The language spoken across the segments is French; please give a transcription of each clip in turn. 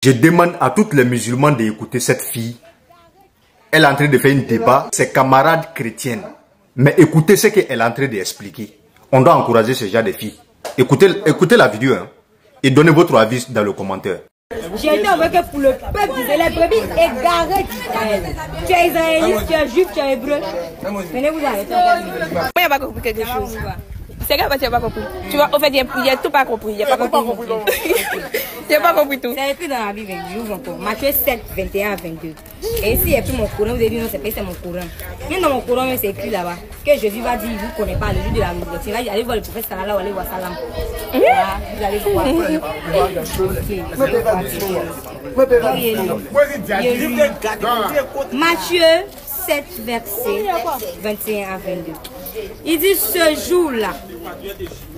Je demande à tous les musulmans d'écouter cette fille. Elle est en train de faire un débat, ses camarades chrétiennes. Mais écoutez ce qu'elle est en train d'expliquer. On doit encourager ce genre de filles. Écoutez la vidéo hein, et donnez votre avis dans le commentaire. J'ai été envoyé pour le peuple d'Israël, les brebis égarées d'Israël. Tu es israélite, tu es juif, tu es hébreu. Venez vous arrêter. Moi, il n'y a pas compris quelque chose. C'est grave, tu n'as pas compris. Tu vois, au fait, il n'y a tout pas compris. Il n'y a pas compris. Tu n'as pas compris tout. C'est écrit dans la Bible, j'ouvre encore. Matthieu 7, 21 à 22. Et ici, il y a plus mon Coran. Vous avez dit non, c'est pas c'est mon Coran. Même dans mon Coran, c'est écrit là-bas que Jésus va dire, vous ne connaissez pas le jour de la résurrection. Il va dire, allez voir le prophète Salah, allez voir Salam. Vous allez voir. Matthieu 7, verset 21 à 22. Il dit ce jour-là,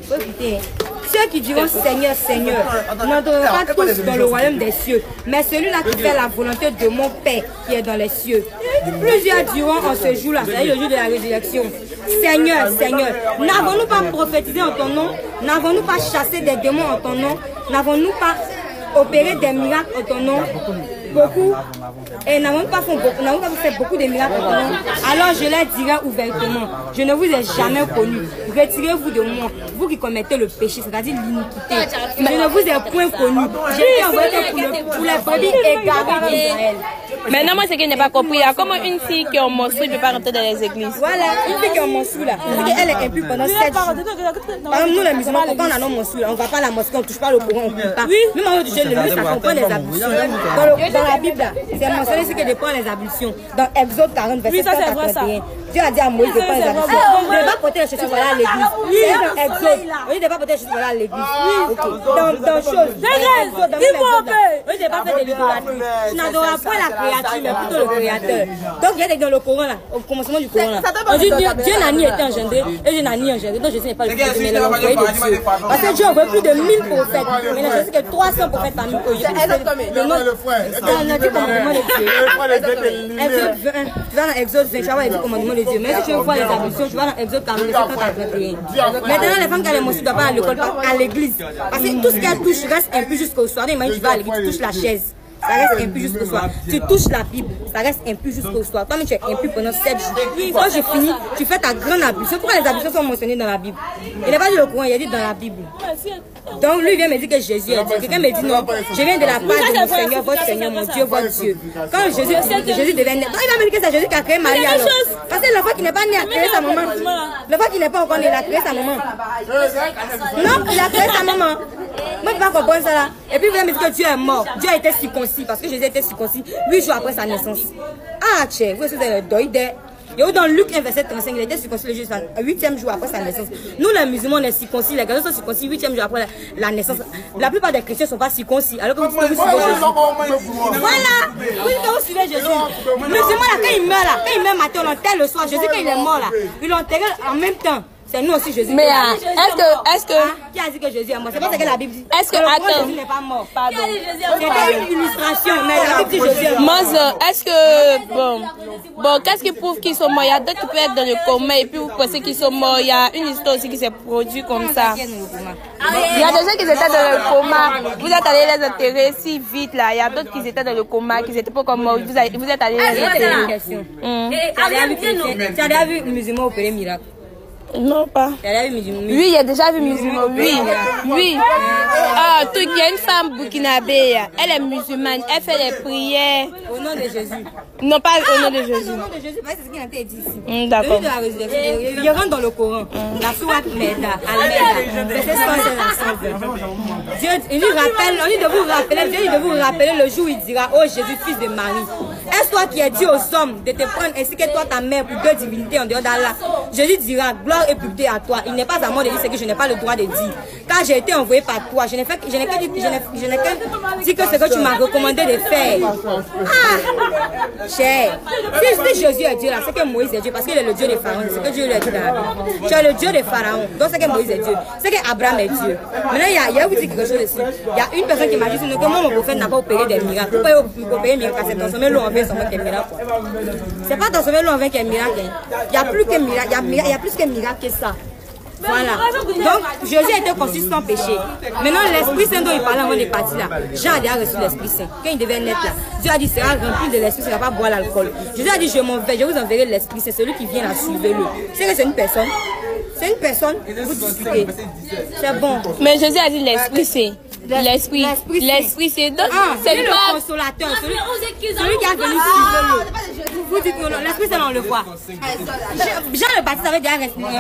ceux qui diront Seigneur, Seigneur, n'entreront pas tous dans le royaume des cieux, mais celui-là qui fait la volonté de mon Père qui est dans les cieux. Plusieurs diront en ce jour-là, c'est-à-dire le jour de la résurrection, Seigneur, Seigneur, n'avons-nous pas prophétisé en ton nom? N'avons-nous pas chassé des démons en ton nom? N'avons-nous pas opéré des miracles en ton nom? Beaucoup, et n'avons pas fait beaucoup de miracles en ton nom. Alors je leur dirai ouvertement, je ne vous ai jamais connu. Retirez-vous de moi, vous qui commettez le péché, c'est-à-dire l'iniquité. Je ne vous ai point connu. J'ai été envoyé pour les brebis égarées d'Israël. Maintenant, moi, c'est qu'elle n'est pas compris. Comment une fille qui est en menstrues ne peut pas rentrer dans les églises? Voilà, une fille qui est en menstrues là, elle est impure pendant 7 jours. Par exemple, nous les musulmans, quand on a nos menstrues, on ne va pas à la mosquée, on ne touche pas le Coran, on ne prie pas. Même on va toucher le lieu, ça comprend les ablutions. Dans la Bible, c'est mentionné ce que dépend les ablutions. Dans Exode 40, verset 181. Dieu a dit à Moïse de prendre les ablutions. Il ne va pas porter les chaussures à l'église. C'est dans Exode. Il ne va pas porter les chaussures à l'église. Dans chose. Il ne va pas faire de l'idolâtrie. Tu n'adoreras pas la créature, mais plutôt le créateur. Donc, il y a dans le Coran là, au commencement du Coran là. On dit Dieu n'a ni été engendré et Dieu n'a ni engendré. Donc, Jésus n'est pas le fils de Dieu, mais l'envoyé de Dieu. Parce que Dieu envoie plus de 1000 prophètes. Mais je sais que 300 prophètes parmi eux. Tu vas dans Exode 20, tu vas voir les commandements de Dieu. Mais si tu veux voir les ablutions, tu vas dans Exode 40, verset 30 à 31. Maintenant, les femmes qui ont les menstrues ne doivent pas à l'école, pas à l'église. Parce que tout ce qu'elles touchent reste impur jusqu'au soir. Imagine, tu vas à l'église, tu touches la chaise. Ça reste impur jusqu'au soir. Tu touches la Bible, ça reste impur jusqu'au soir. Toi-même, tu es impur pendant 7 jours. Quand j'ai fini, tu fais ta grande ablution. Pourquoi les ablutions sont mentionnées dans la Bible? Il n'est pas dit le Coran, il est dit dans la Bible. Donc lui vient me dire que Jésus est Dieu. Quelqu'un me dit non, je viens de la part de mon Seigneur, votre Seigneur, mon Dieu, votre Dieu. Quand Jésus devait naître, il va me dire que c'est Jésus qui a créé Marie alors. Parce que l'enfant qui n'est pas né a créé sa maman. L'enfant qui n'est pas encore né, il a créé sa maman. Non, il a créé sa maman. Moi, je ne peux pas comprendre ça là. Et puis, vous allez me dire que Dieu est mort. Dieu a été circoncis parce que Jésus a été circoncis 8 jours après sa naissance. Ah, tiens, vous avez le deuil des. Et dans Luc 1, verset 35, il a été circoncis le 8e jour après sa naissance. Nous, les musulmans, on est circoncis. Les chrétiens sont circoncis 8e jour après la naissance. La plupart des chrétiens ne sont pas circoncis. Alors que vous suivez Jésus. Voilà. Oui, quand vous suivez Jésus. Le musulman, là, quand il meurt matin, on l'enterre le soir. Jésus, quand il est mort, là, il l'enterre en même temps. C'est nous aussi Jésus. Mais est-ce que qui a dit que Jésus est mort? C'est pas ce que la Bible dit. Est-ce que attends, Jésus n'est pas mort? Pardon. C'est une illustration, mais la Bible dit Jésus est mort. Mose, est-ce que bon, qu'est-ce qui prouve qu'ils sont morts? Il y a d'autres qui peuvent être dans le coma et puis vous pensez qu'ils sont morts. Il y a une histoire aussi qui s'est produite comme ça. Il y a des gens qui étaient dans le coma. Vous êtes allés les enterrer si vite là. Il y a d'autres qui étaient dans le coma, qui n'étaient pas comme morts. Vous êtes allés les enterrer. Tu as déjà vu un musulman opérer miracle? Non, pas. Oui, il a déjà vu musulman. Oui. Ah, il y a une femme burkinabé. Elle est musulmane. Elle fait des prières. Au nom de Jésus. Non, pas au nom de Jésus. Au nom de Jésus, c'est ce qu'il a été dit ici. D'accord. Il rentre dans le Coran. La sourate Meda. Verset 116 à 120. Dieu, il nous rappelle, on dit de vous rappeler, Dieu dit de vous rappeler le jour où il dira, oh Jésus, fils de Marie. Est-ce toi qui as dit aux hommes de te prendre ainsi que toi ta mère pour deux divinités en dehors d'Allah? Jésus dira, gloire et pureté à toi. Il n'est pas à moi de dire ce que je n'ai pas le droit de dire. Car j'ai été envoyé par toi. Je n'ai qu'à dire que ce que tu m'as recommandé de faire. Ah, cher. Si Jésus est Dieu là, c'est que Moïse est Dieu parce qu'il est le Dieu des pharaons. C'est que Dieu lui a dit dans la Bible. Tu es le Dieu des pharaons. Donc c'est que Moïse est Dieu. C'est que Abraham est Dieu. Maintenant, il y a vous dit quelque chose ici. Il y a une personne qui m'a dit que moi, mon prophète n'a pas opéré des miracles. Pourquoi il opérer des miracles? C'est transformer l'eau en vin seulement qu'un miracle. C'est pas transformer l'eau en vin qu'un miracle. Il y a plus qu'un miracle. Il y a plus qu'un miracle que ça. Voilà. Donc, Jésus était conçu sans péché. Maintenant, l'Esprit Saint dont il parlait avant de partir là, Jean a déjà reçu l'Esprit Saint. Quand il devait naître là, Dieu a dit, sera rempli de l'Esprit, il ne va pas boire l'alcool. Jésus a dit, je m'en vais, je vous enverrai l'Esprit Saint, celui qui vient là, suivez-le. C'est que c'est une personne. C'est une personne, vous discutez. C'est bon. Mais Jésus a dit l'Esprit Saint. L'Esprit c'est donc c'est le consolateur, celui qui a venu suivre-le. Vous dites non, l'Esprit Saint on le voit. Jean le Baptiste avait déjà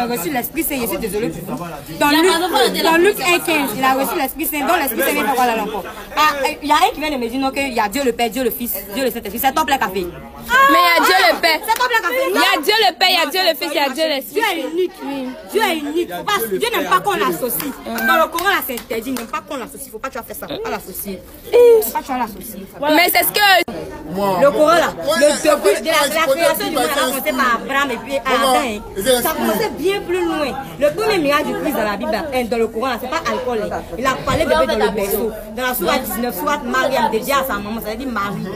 reçu l'Esprit Saint, je suis désolé pour vous. Dans Luc 1,15, il a reçu l'Esprit Saint, donc l'Esprit Saint vient faire quoi là encore. Il y a un qui vient de me dire non, qu'il y a Dieu le Père, Dieu le Fils, Dieu le Saint-Esprit, c'est top le café. Mais il y a Dieu le Père. C'est top le café. Il y a Dieu le Père, il y a Dieu le Fils, il y a Dieu l'Esprit. Dieu est unique, Dieu est unique. Dieu n'aime pas qu'on l'associe. Dans le Coran, là c'est interdit, il n'aime pas qu'on l'associe. Faut pas que tu vas faire ça, faut pas l'associer. Faut pas que tu vas l'associer. Mais c'est ce que le Coran là, le début de la création du monde a commencé par Abraham et puis Adam. Ça a commencé bien plus loin. Le premier miracle du Christ dans la Bible, dans le Coran, c'est pas alcool. Il a parlé bébé dans le berceau. Dans la sourate 19, sourate Mariam, déjà à sa maman, ça veut dire Marie.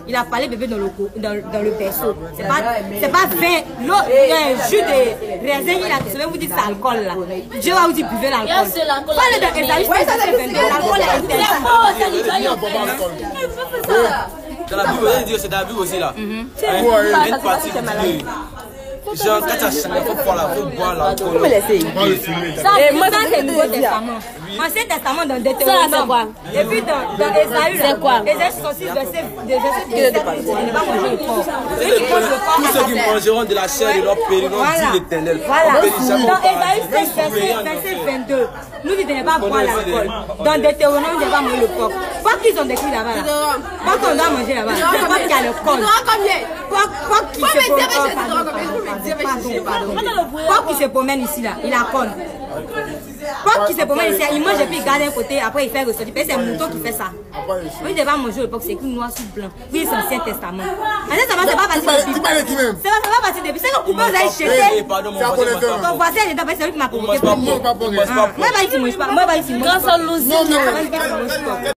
Il a parlé bébé dans le berceau. C'est pas vin, l'eau, jus de raisin, je vais vous dire c'est alcool là. Dieu va vous dire buvez l'alcool. Parlez de Esaïe, l'alcool est interdit. Dans la Bible, c'est dans la Bible aussi là. Il y a une partie qui genre, quand tu as changé, il faut boire l'alcool. Moi, c'est le Nouveau Testament. Ancien Testament dans Deutéronome. Et puis dans Esaïe, c'est quoi? Esaïe 66, verset 17, ne pas manger le porc. Tous ceux qui mangeront de la chair et leur périront, dit l'Éternel. Voilà. Dans Esaïe 16, verset 22, nous dit de ne pas boire l'alcool. Dans Deutéronome, de ne pas manger le porc. Quoi qu'ils ont décrit là-bas, quoi qu'on doit manger là-bas, c'est pas qu'il y a le corps. Quoi qu'il se promène ici là, il a conne. Quoi qu'il se promène ici, il mange et puis il garde un côté, après il fait ressortir. C'est un mouton qui fait ça. Oui, il ne va manger le porc, c'est écrit noir sur blanc. Oui, c'est l'Ancien Testament. L'Ancien Testament, c'est pas parti depuis. C'est pas parti depuis. C'est que vous pouvez aller chercher. Ton voisin est dedans, c'est lui qui m'a provoqué. Moi, il ne mange pas. Moi, il ne mange pas.